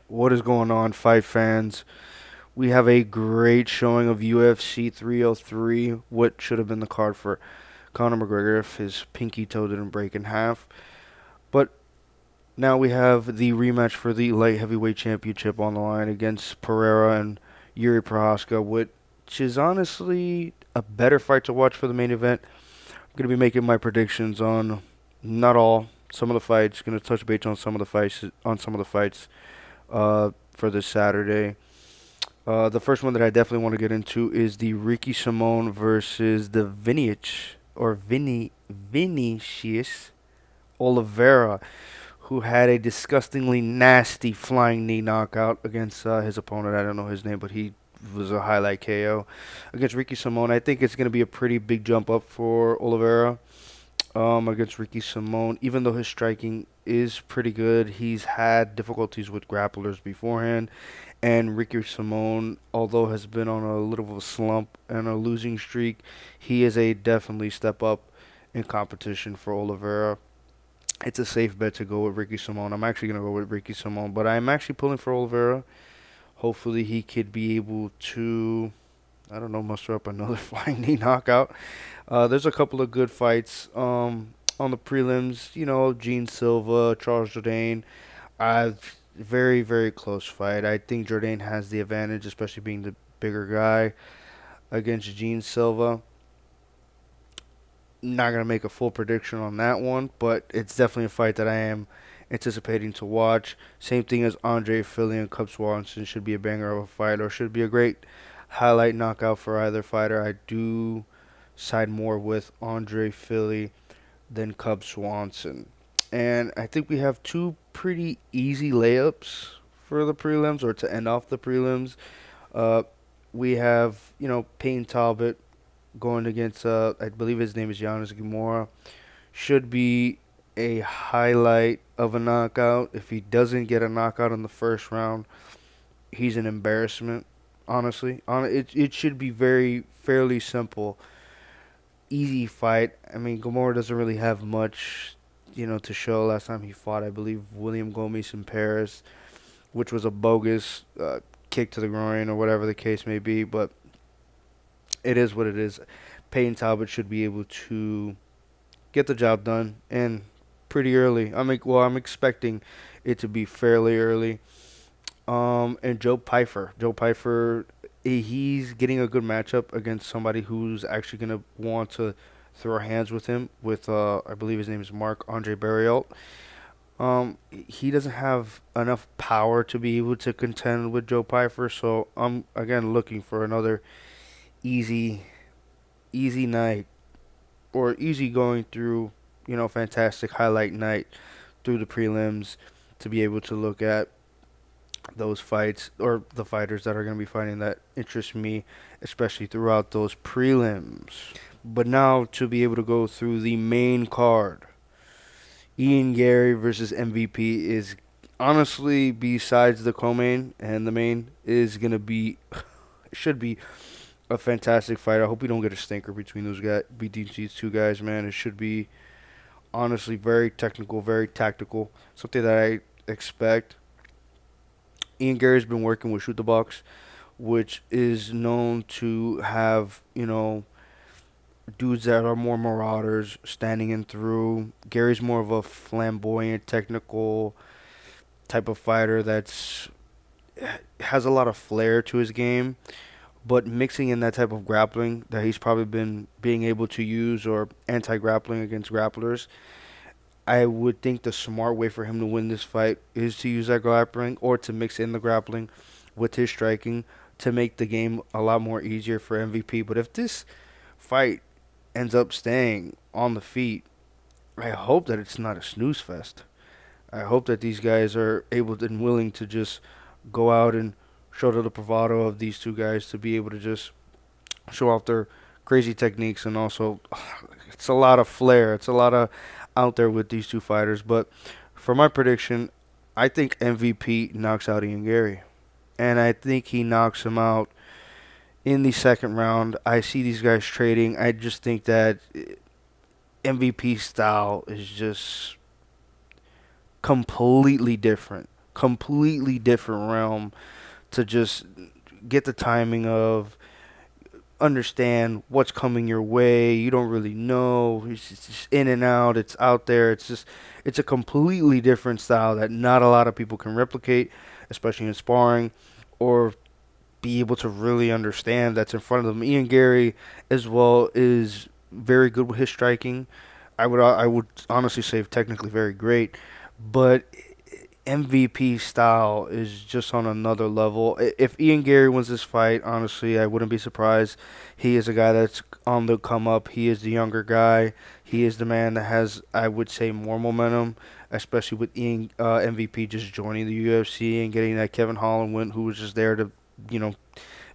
What is going on, fight fans? We have a great showing of UFC 303. What should have been the card for Conor McGregor if his pinky toe didn't break in half. But now we have the rematch for the light heavyweight championship on the line against Pereira and Yuri Prohaska, which is honestly a better fight to watch for the main event. I'm going to be making my predictions on not all, some of the fights. Going to touch base on some of the fights for this Saturday. The first one that I definitely want to get into is the Ricky Simone versus the Vinicius Oliveira, who had a disgustingly nasty flying knee knockout against his opponent. I don't know his name, but he was a highlight KO against Ricky Simone. I think it's going to be a pretty big jump up for Oliveira against Ricky Simone. Even though his striking is pretty good, he's had difficulties with grapplers beforehand. And Ricky Simone, although has been on a little of a slump and a losing streak, he is a definitely step up in competition for Oliveira. It's a safe bet to go with Ricky Simone. I'm actually going to go with Ricky Simone, but I'm actually pulling for Oliveira. Hopefully, he could be able to, I don't know, muster up another flying knee knockout. There's a couple of good fights on the prelims. Gene Silva, Charles Jourdain. Very, very close fight. I think Jourdain has the advantage, especially being the bigger guy against Gene Silva. Not gonna make a full prediction on that one, but it's definitely a fight that I am anticipating to watch. Same thing as Andre Philly and Cub Swanson. Should be a banger of a fight, or should be a great highlight knockout for either fighter. I do side more with Andre Philly than Cub Swanson. And I think we have two pretty easy layups for the prelims, or to end off the prelims. Uh, we have, Payne Talbot going against, I believe his name is Giannis Gamora. Should be a highlight of a knockout. If he doesn't get a knockout in the first round, he's an embarrassment. Honestly, it should be very fairly simple, easy fight. I mean, Gamora doesn't really have much, to show. Last time he fought, I believe William Gomis in Paris, which was a bogus kick to the groin or whatever the case may be. But it is what it is. Payne Talbot should be able to get the job done and pretty early. I'm expecting it to be fairly early. And Joe Pyfer, he's getting a good matchup against somebody who's actually gonna want to throw hands with him. With I believe his name is Mark Andre Barrialt. He doesn't have enough power to be able to contend with Joe Pyfer, so I'm again looking for another easy, easy night or easy going through, fantastic highlight night through the prelims to be able to look at those fights or the fighters that are going to be fighting that interest me, especially throughout those prelims. But now to be able to go through the main card, Ian Gary versus MVP is honestly, besides the co-main and the main, is going to be should be a fantastic fight. I hope we don't get a stinker between these two guys, man. It should be honestly very technical, very tactical, something that I expect. Ian Gary's been working with Shoot the Box, which is known to have, dudes that are more marauders, standing in through. Gary's more of a flamboyant, technical type of fighter that's has a lot of flair to his game, but mixing in that type of grappling that he's probably been being able to use or anti-grappling against grapplers. I would think the smart way for him to win this fight is to use that grappling or to mix in the grappling with his striking to make the game a lot more easier for MVP. But if this fight ends up staying on the feet, I hope that it's not a snooze fest. I hope that these guys are able and willing to just go out and show the bravado of these two guys to be able to just show off their crazy techniques and also it's a lot of flair. It's a lot of out there with these two fighters. But for my prediction, I think MVP knocks out Ian Gary, and I think he knocks him out in the second round. I see these guys trading. I just think that MVP style is just completely different completely different realm to just get the timing of understand what's coming your way. You don't really know. It's just in and out. It's out there. It's a completely different style that not a lot of people can replicate, especially in sparring, or be able to really understand that's in front of them. Ian Gary as well is very good with his striking. I would honestly say technically very great, but MVP style is just on another level. If Ian Gary wins this fight, honestly, I wouldn't be surprised. He is a guy that's on the come up. He is the younger guy. He is the man that has, I would say, more momentum, especially with Ian MVP just joining the UFC and getting that Kevin Holland win, who was just there to, you know,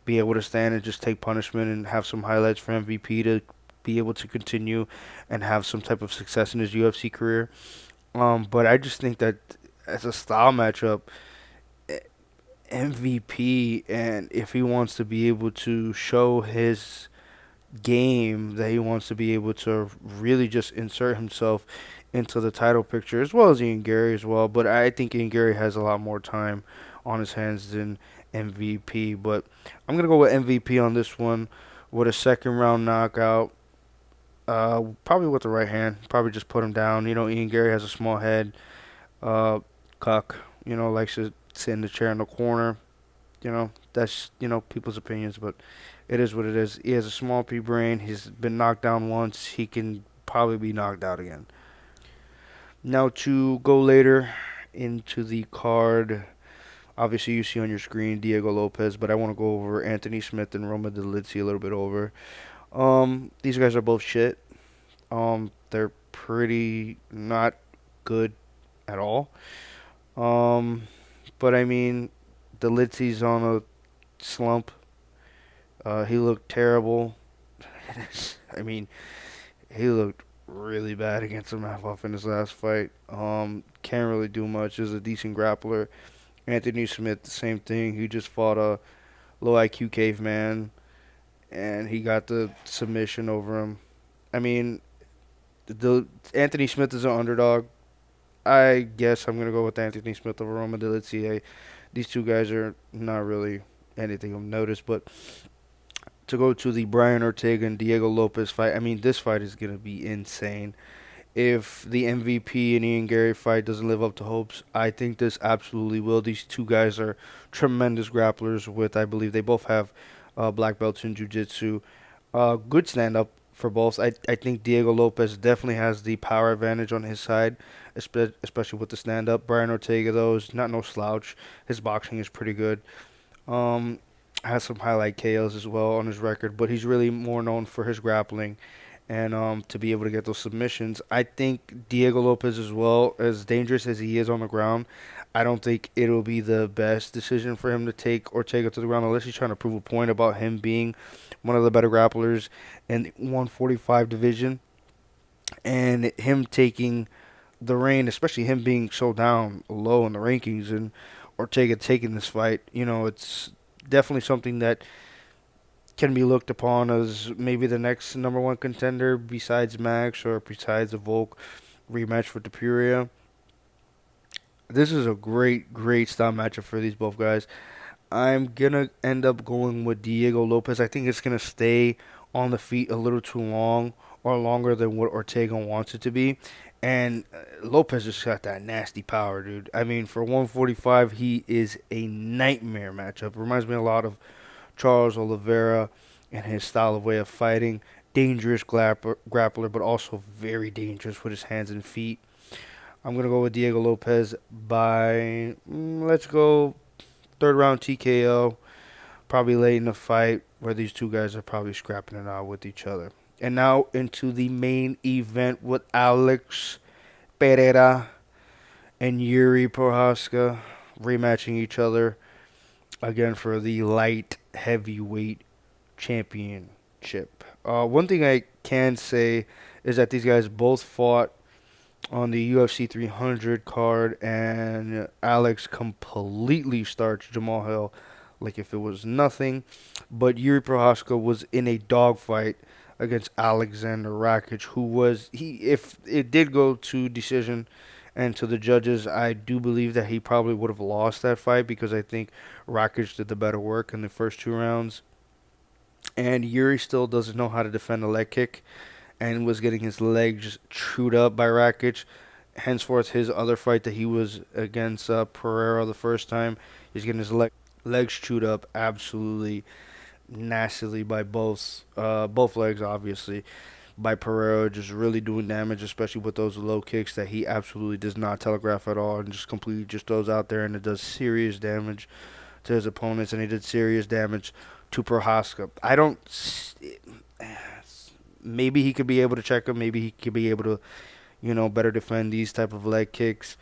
be able to stand and just take punishment and have some highlights for MVP to be able to continue and have some type of success in his UFC career. But I just think that as a style matchup, MVP, and if he wants to be able to show his game, that he wants to be able to really just insert himself into the title picture, as well as Ian Gary as well. But I think Ian Gary has a lot more time on his hands than MVP. But I'm gonna go with MVP on this one with a second round knockout. Probably with the right hand. Probably just put him down. You know, Ian Gary has a small head. Uh, Cuck, likes to sit in the chair in the corner. That's, people's opinions, but it is what it is. He has a small pea brain. He's been knocked down once. He can probably be knocked out again. Now to go later into the card, obviously you see on your screen Diego Lopez, but I want to go over Anthony Smith and Roma Delizzi a little bit over. These guys are both shit. They're pretty not good at all. Um, but I mean, Delizzi's on a slump. He looked terrible. I mean, he looked really bad against Imavov in his last fight. Can't really do much. Is a decent grappler. Anthony Smith, the same thing. He just fought a low IQ caveman, and he got the submission over him. I mean, the Anthony Smith is an underdog. I guess I'm gonna go with Anthony Smith over Roma Delizzi. These two guys are not really anything of notice, but to go to the Brian Ortega and Diego Lopez fight, I mean, this fight is gonna be insane. If the MVP and Ian Gary fight doesn't live up to hopes, I think this absolutely will. These two guys are tremendous grapplers. With I believe they both have black belts in jiu-jitsu. Good stand-up for both. I think Diego Lopez definitely has the power advantage on his side, especially with the stand-up. Brian Ortega, though, is not no slouch. His boxing is pretty good. Um, has some highlight KOs as well on his record, but he's really more known for his grappling and to be able to get those submissions. I think Diego Lopez, as well, as dangerous as he is on the ground, I don't think it'll be the best decision for him to take Ortega to the ground unless he's trying to prove a point about him being one of the better grapplers in the 145 division and him taking the reign, especially him being so down low in the rankings and Ortega taking this fight. It's definitely something that can be looked upon as maybe the next number one contender besides Max or besides the Volk rematch with Dupuria. This is a great, great style matchup for these both guys. I'm gonna end up going with Diego Lopez. I think it's gonna stay on the feet a little too long or longer than what Ortega wants it to be. And Lopez just got that nasty power, dude. I mean, for 145, he is a nightmare matchup. Reminds me a lot of Charles Oliveira and his style of way of fighting. Dangerous grappler, but also very dangerous with his hands and feet. I'm going to go with Diego Lopez by, let's go third round TKO. Probably late in the fight where these two guys are probably scrapping it out with each other. And now into the main event with Alex Pereira and Yuri Prohaska rematching each other again for the light heavyweight championship. One thing I can say is that these guys both fought on the UFC 300 card, and Alex completely starched Jamal Hill like if it was nothing. But Yuri Prohaska was in a dogfight against Alexander Rakic, who was if it did go to decision And to the judges, I do believe that he probably would have lost that fight because I think Rakic did the better work in the first 2 rounds. And Yuri still doesn't know how to defend a leg kick and was getting his legs chewed up by Rakic. Henceforth, his other fight that he was against Pereira the first time, he's getting his legs chewed up absolutely nastily by both legs, obviously, by Pereira, just really doing damage, especially with those low kicks that he absolutely does not telegraph at all and just completely just throws out there, and it does serious damage to his opponents, and he did serious damage to Prohaska. I don't. Maybe he could be able to check him. Maybe he could be able to, better defend these type of leg kicks.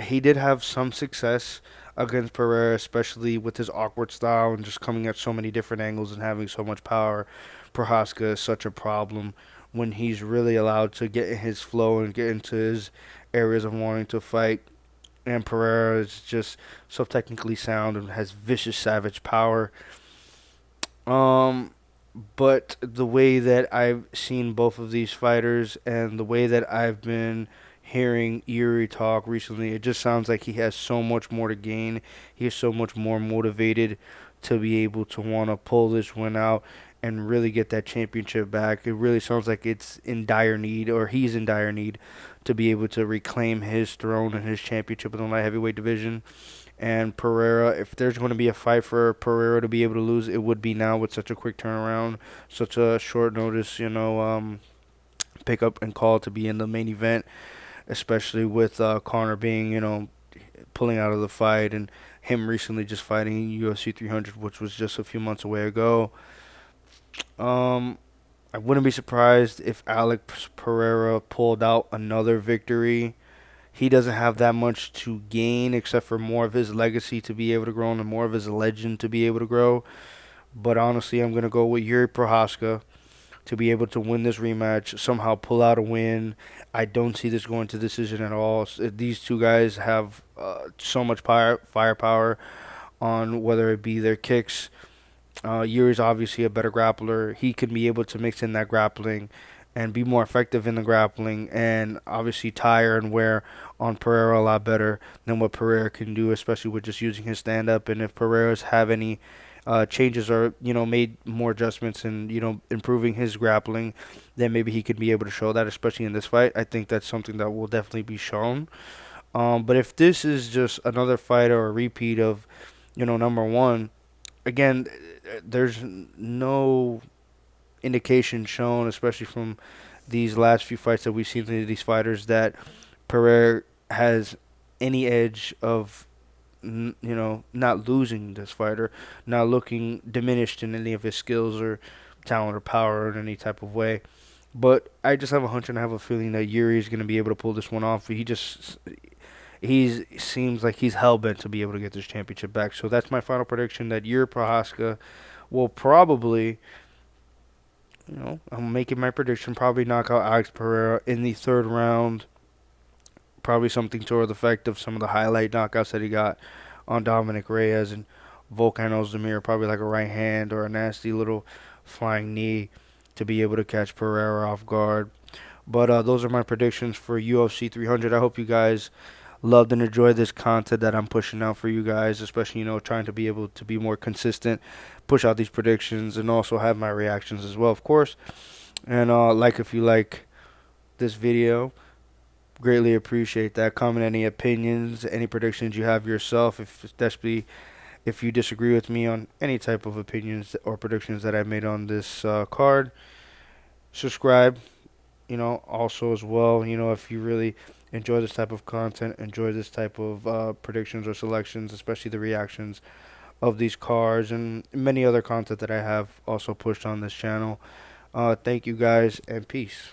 He did have some success against Pereira, especially with his awkward style and just coming at so many different angles and having so much power. Prohaska is such a problem when he's really allowed to get in his flow and get into his areas of wanting to fight. And Pereira is just so technically sound and has vicious, savage power. Um, but the way that I've seen both of these fighters and the way that I've been hearing Yuri talk recently, it just sounds like he has so much more to gain. He is so much more motivated to be able to want to pull this win out and really get that championship back. It really sounds like it's in dire need, or he's in dire need, to be able to reclaim his throne and his championship in the light heavyweight division. And Pereira, if there's going to be a fight for Pereira to be able to lose, it would be now with such a quick turnaround, such a short notice, pick up and call to be in the main event, especially with Conor being, pulling out of the fight and him recently just fighting UFC 300, which was just a few months away ago. Um, I wouldn't be surprised if Alex Pereira pulled out another victory. He doesn't have that much to gain except for more of his legacy to be able to grow and more of his legend to be able to grow. But honestly, I'm going to go with Yuri Prohaska to be able to win this rematch, somehow pull out a win. I don't see this going to decision at all. These two guys have so much firepower on whether it be their kicks. Yuri's obviously a better grappler. He can be able to mix in that grappling and be more effective in the grappling and obviously tire and wear on Pereira a lot better than what Pereira can do, especially with just using his stand up. And if Pereira's have any changes or made more adjustments and improving his grappling, then maybe he could be able to show that, especially in this fight. I think that's something that will definitely be shown. But if this is just another fight or a repeat of number one, again, there's no indication shown, especially from these last few fights that we've seen to these fighters, that Pereira has any edge of not losing this fighter, not looking diminished in any of his skills or talent or power in any type of way. But I just have a hunch and I have a feeling that Yuri is going to be able to pull this one off. He seems like he's hell bent to be able to get this championship back. So that's my final prediction, that Yuri Prohaska will probably, I'm making my prediction, probably knock out Alex Pereira in the third round. Probably something toward the effect of some of the highlight knockouts that he got on Dominic Reyes and Volkan Ozdemir, probably like a right hand or a nasty little flying knee to be able to catch Pereira off guard. But those are my predictions for UFC 300. I hope you guys loved and enjoyed this content that I'm pushing out for you guys, especially, trying to be able to be more consistent, push out these predictions, and also have my reactions as well, of course. And if you like this video, greatly appreciate that. Comment any opinions, any predictions you have yourself, especially if you disagree with me on any type of opinions or predictions that I made on this card. Subscribe, also as well, if you really enjoy this type of content, enjoy this type of predictions or selections, especially the reactions of these cards and many other content that I have also pushed on this channel. Thank you guys and peace.